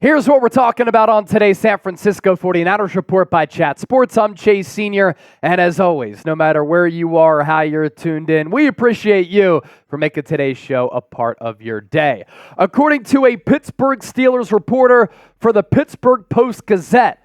Here's what we're talking about on today's San Francisco 49ers Report by Chat Sports. I'm Chase Sr., and as always, no matter where you are or how you're tuned in, we appreciate you for making today's show a part of your day. According to a Pittsburgh Steelers reporter for the Pittsburgh Post-Gazette,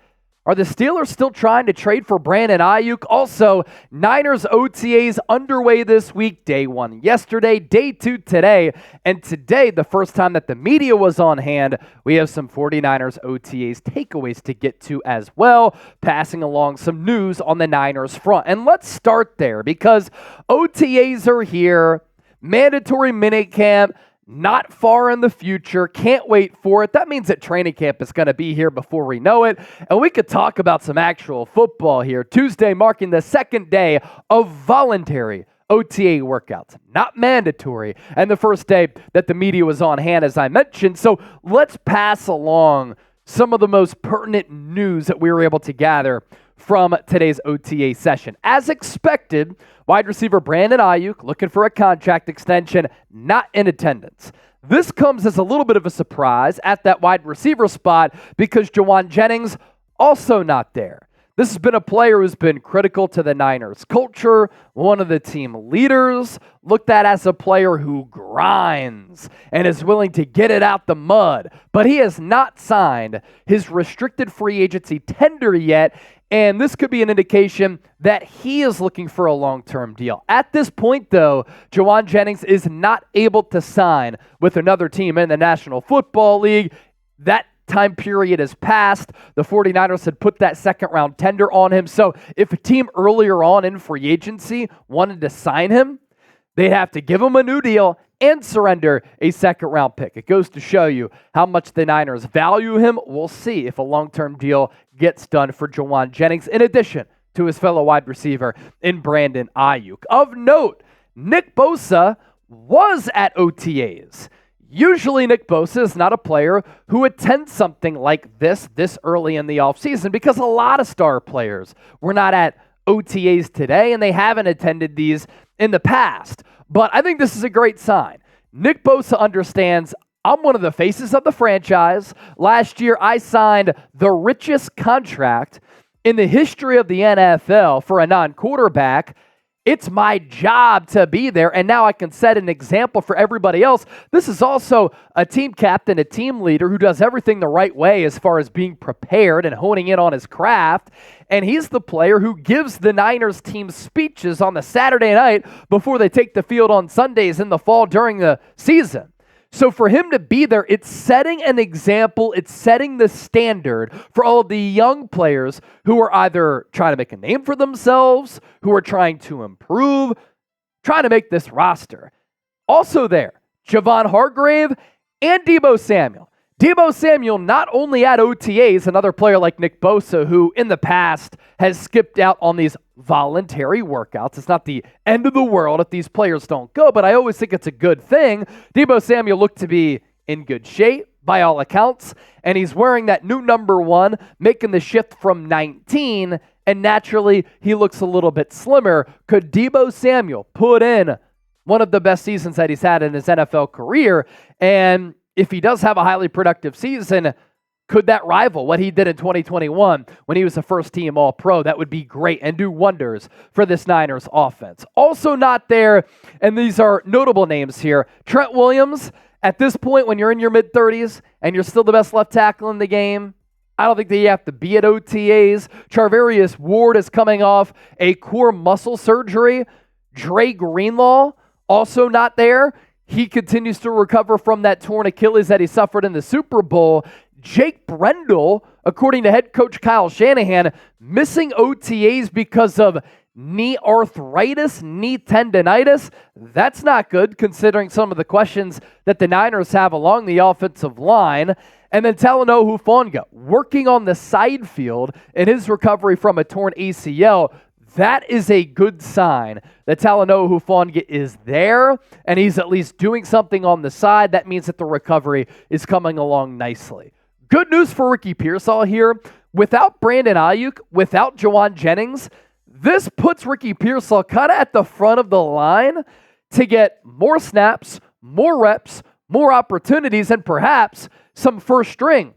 are the Steelers still trying to trade for Brandon Aiyuk? Also, Niners OTAs underway this week. Day 1 yesterday, day 2 today, and today, the first time that the media was on hand, we have some 49ers OTAs takeaways to get to as well, passing along some news on the Niners front. And let's start there because OTAs are here, mandatory minicamp, not far in the future. Can't wait for it. That means that training camp is going to be here before we know it. And we could talk about some actual football here. Tuesday marking the second day of voluntary OTA workouts, not mandatory. And the first day that the media was on hand, as I mentioned. So let's pass along some of the most pertinent news that we were able to gather from today's OTA session. As expected, wide receiver Brandon Aiyuk, looking for a contract extension, not in attendance. This comes as a little bit of a surprise at that wide receiver spot because Jauan Jennings also not there. This has been a player who's been critical to the Niners culture, one of the team leaders, looked at as a player who grinds and is willing to get it out the mud. But he has not signed his restricted free agency tender yet, and this could be an indication that he is looking for a long-term deal. At this point, though, Jauan Jennings is not able to sign with another team in the National Football League. That time period has passed. The 49ers had put that second-round tender on him. So if a team earlier on in free agency wanted to sign him, they'd have to give him a new deal and surrender a second-round pick. It goes to show you how much the Niners value him. We'll see if a long-term deal gets done for Jauan Jennings, in addition to his fellow wide receiver in Brandon Aiyuk. Of note, Nick Bosa was at OTAs. Usually Nick Bosa is not a player who attends something like this early in the offseason because a lot of star players were not at OTAs today, and they haven't attended these in the past. But I think this is a great sign. Nick Bosa understands I'm one of the faces of the franchise. Last year, I signed the richest contract in the history of the NFL for a non-quarterback. It's my job to be there, and now I can set an example for everybody else. This is also a team captain, a team leader who does everything the right way as far as being prepared and honing in on his craft. And he's the player who gives the Niners team speeches on the Saturday night before they take the field on Sundays in the fall during the season. So for him to be there, it's setting an example, it's setting the standard for all of the young players who are either trying to make a name for themselves, who are trying to improve, trying to make this roster. Also there, Javon Hargrave and Deebo Samuel. Deebo Samuel not only at OTAs, another player like Nick Bosa, who in the past has skipped out on these voluntary workouts. It's not the end of the world if these players don't go, but I always think it's a good thing. Deebo Samuel looked to be in good shape by all accounts, and he's wearing that new number 1, making the shift from 19, and naturally he looks a little bit slimmer. Could Deebo Samuel put in one of the best seasons that he's had in his NFL career? And if he does have a highly productive season, could that rival what he did in 2021 when he was a first-team All-Pro? That would be great and do wonders for this Niners offense. Also not there, and these are notable names here, Trent Williams. At this point, when you're in your mid-30s and you're still the best left tackle in the game, I don't think that you have to be at OTAs. Charvarius Ward is coming off a core muscle surgery. Dre Greenlaw, also not there. He continues to recover from that torn Achilles that he suffered in the Super Bowl. Jake Brendel, according to head coach Kyle Shanahan, missing OTAs because of knee arthritis, knee tendonitis. That's not good considering some of the questions that the Niners have along the offensive line. And then Talanoa Hufanga, working on the side field in his recovery from a torn ACL. That is a good sign that Talanoa Hufanga is there, and he's at least doing something on the side. That means that the recovery is coming along nicely. Good news for Ricky Pearsall here. Without Brandon Aiyuk, without Jauan Jennings, this puts Ricky Pearsall kind of at the front of the line to get more snaps, more reps, more opportunities, and perhaps some first string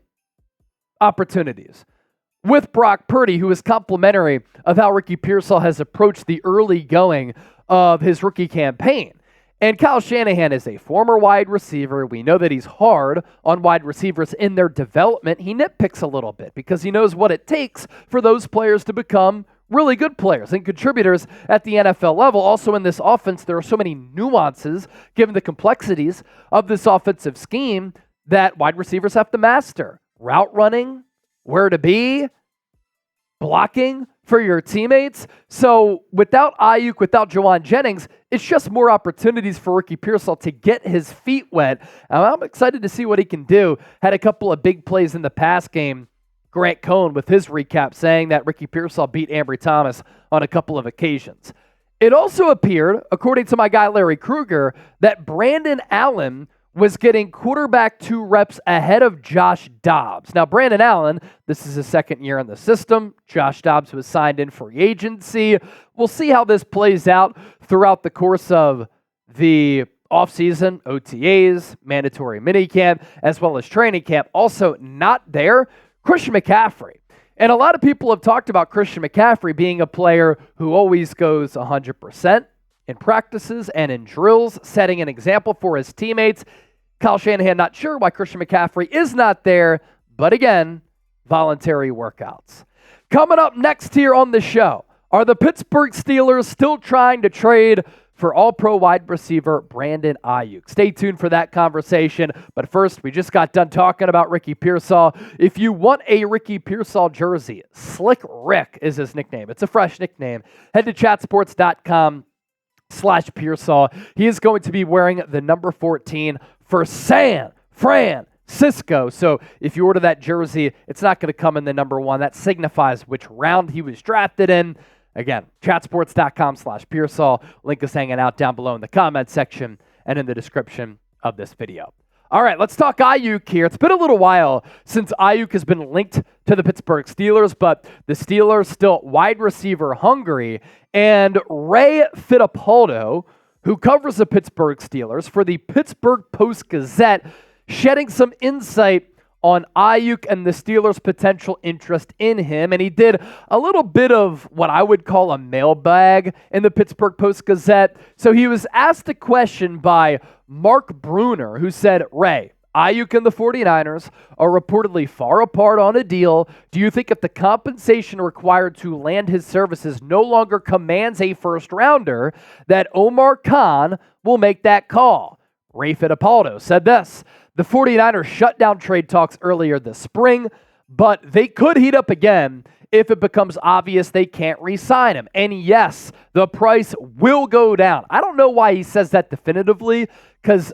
opportunities with Brock Purdy, who is complimentary of how Ricky Pearsall has approached the early going of his rookie campaign. And Kyle Shanahan is a former wide receiver. We know that he's hard on wide receivers in their development. He nitpicks a little bit because he knows what it takes for those players to become really good players and contributors at the NFL level. Also in this offense, there are so many nuances given the complexities of this offensive scheme that wide receivers have to master. Route running, where to be, blocking for your teammates. So without Aiyuk, without Jauan Jennings, it's just more opportunities for Ricky Pearsall to get his feet wet. And I'm excited to see what he can do. Had a couple of big plays in the pass game. Grant Cohn with his recap saying that Ricky Pearsall beat Ambry Thomas on a couple of occasions. It also appeared, according to my guy Larry Krueger, that Brandon Allen was getting quarterback 2 reps ahead of Josh Dobbs. Now, Brandon Allen, this is his second year in the system. Josh Dobbs was signed in free agency. We'll see how this plays out throughout the course of the offseason, OTAs, mandatory minicamp, as well as training camp. Also not there, Christian McCaffrey. And a lot of people have talked about Christian McCaffrey being a player who always goes 100%. In practices and in drills, setting an example for his teammates. Kyle Shanahan not sure why Christian McCaffrey is not there, but again, voluntary workouts. Coming up next here on the show, are the Pittsburgh Steelers still trying to trade for all-pro wide receiver Brandon Aiyuk? Stay tuned for that conversation. But first, we just got done talking about Ricky Pearsall. If you want a Ricky Pearsall jersey, Slick Rick is his nickname. It's a fresh nickname. Head to chatsports.com/Pearsall. He is going to be wearing the number 14 for San Francisco. So if you order that jersey, it's not going to come in the number 1. That signifies which round he was drafted in. Again, chatsports.com/Pearsall. Link is hanging out down below in the comment section and in the description of this video. All right, let's talk Aiyuk here. It's been a little while since Aiyuk has been linked to the Pittsburgh Steelers, but the Steelers still wide receiver hungry. And Ray Fittipaldo, who covers the Pittsburgh Steelers for the Pittsburgh Post-Gazette, shedding some insight on Aiyuk and the Steelers' potential interest in him. And he did a little bit of what I would call a mailbag in the Pittsburgh Post-Gazette. So he was asked a question by Mark Bruner, who said, Ray, Aiyuk and the 49ers are reportedly far apart on a deal. Do you think if the compensation required to land his services no longer commands a first-rounder, that Omar Khan will make that call? Ray Fittipaldo said this: the 49ers shut down trade talks earlier this spring, but they could heat up again if it becomes obvious they can't re-sign him. And yes, the price will go down. I don't know why he says that definitively, because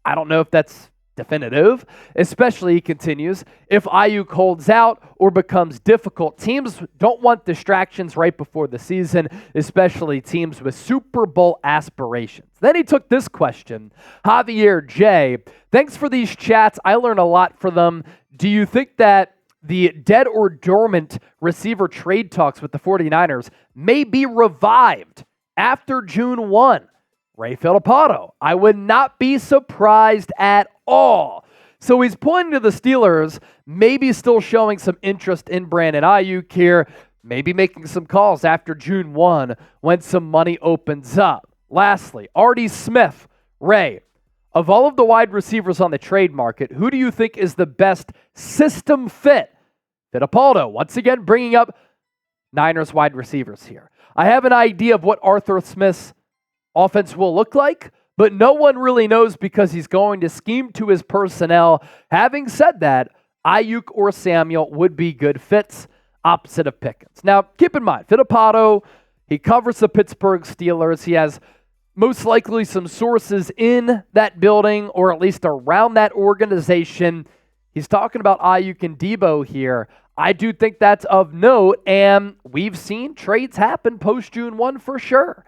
I don't know if that's definitive, especially, he continues, if Aiyuk holds out or becomes difficult. Teams don't want distractions right before the season, especially teams with Super Bowl aspirations. Then he took this question. Javier J, thanks for these chats. I learn a lot from them. Do you think that the dead or dormant receiver trade talks with the 49ers may be revived after June 1? Ray Fittipaldo, I would not be surprised at all. So he's pointing to the Steelers, maybe still showing some interest in Brandon Aiyuk here, maybe making some calls after June 1 when some money opens up. Lastly, Artie Smith, Ray, of all of the wide receivers on the trade market, who do you think is the best system fit? Fittipaldo, once again bringing up Niners wide receivers here. I have an idea of what Arthur Smith's offense will look like, but no one really knows because he's going to scheme to his personnel. Having said that, Aiyuk or Samuel would be good fits opposite of Pickens. Now, keep in mind, Fittipaldo, he covers the Pittsburgh Steelers. He has most likely some sources in that building or at least around that organization. He's talking about Aiyuk and Deebo here. I do think that's of note, and we've seen trades happen post-June 1 for sure.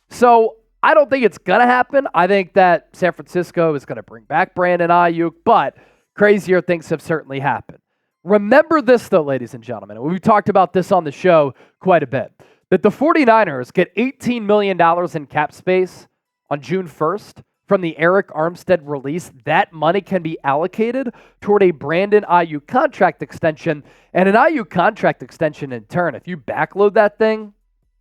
So I don't think it's going to happen. I think that San Francisco is going to bring back Brandon Aiyuk, but crazier things have certainly happened. Remember this, though, ladies and gentlemen, and we've talked about this on the show quite a bit, that the 49ers get $18 million in cap space on June 1st from the Eric Armstead release, that money can be allocated toward a Brandon Aiyuk contract extension. And an Aiyuk contract extension, in turn, if you backload that thing,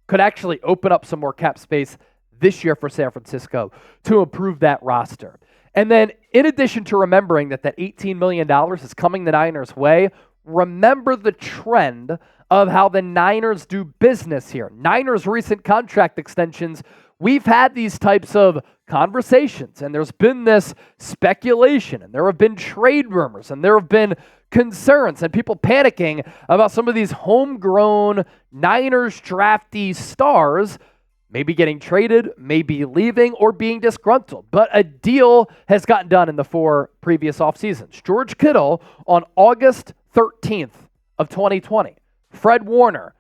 could actually open up some more cap space this year for San Francisco to improve that roster. And then, in addition to remembering that $18 million is coming the Niners' way, remember the trend of how the Niners do business here. Niners' recent contract extensions, we've had these types of conversations, and there's been this speculation, and there have been trade rumors, and there have been concerns, and people panicking about some of these homegrown Niners drafty stars maybe getting traded, maybe leaving, or being disgruntled. But a deal has gotten done in the 4 previous off seasons. George Kittle on August 13th of 2020. Fred Warner,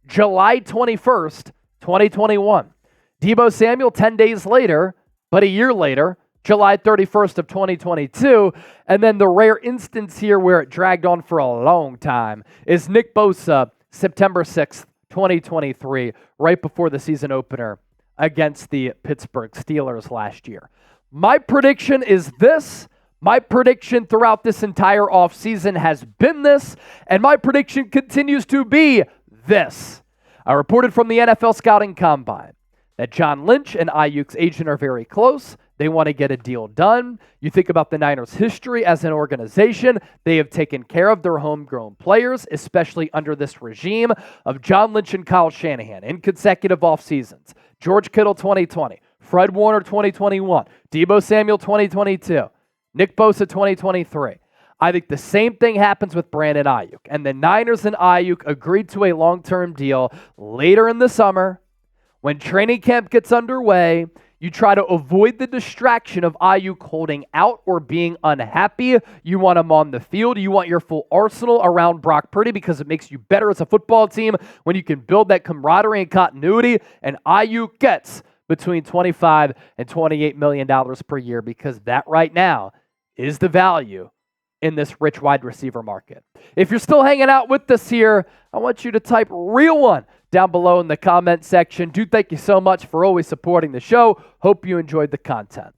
July 21st, 2021. Deebo Samuel 10 days later, but a year later, July 31st of 2022. And then the rare instance here where it dragged on for a long time is Nick Bosa, September 6th, 2023, right before the season opener against the Pittsburgh Steelers last year. My prediction is this. My prediction throughout this entire offseason has been this, and my prediction continues to be this. I reported from the NFL Scouting Combine that John Lynch and Aiyuk's agent are very close. They want to get a deal done. You think about the Niners' history as an organization. They have taken care of their homegrown players, especially under this regime of John Lynch and Kyle Shanahan in consecutive off seasons. George Kittle 2020, Fred Warner 2021, Deebo Samuel 2022, Nick Bosa 2023. I think the same thing happens with Brandon Aiyuk. And the Niners and Aiyuk agreed to a long-term deal later in the summer. When training camp gets underway, you try to avoid the distraction of Aiyuk holding out or being unhappy. You want him on the field. You want your full arsenal around Brock Purdy because it makes you better as a football team when you can build that camaraderie and continuity. And Aiyuk gets between $25 and $28 million per year because that right now is the value in this rich wide receiver market. If you're still hanging out with us here, I want you to type real one down below in the comment section. Dude, thank you so much for always supporting the show. Hope you enjoyed the content.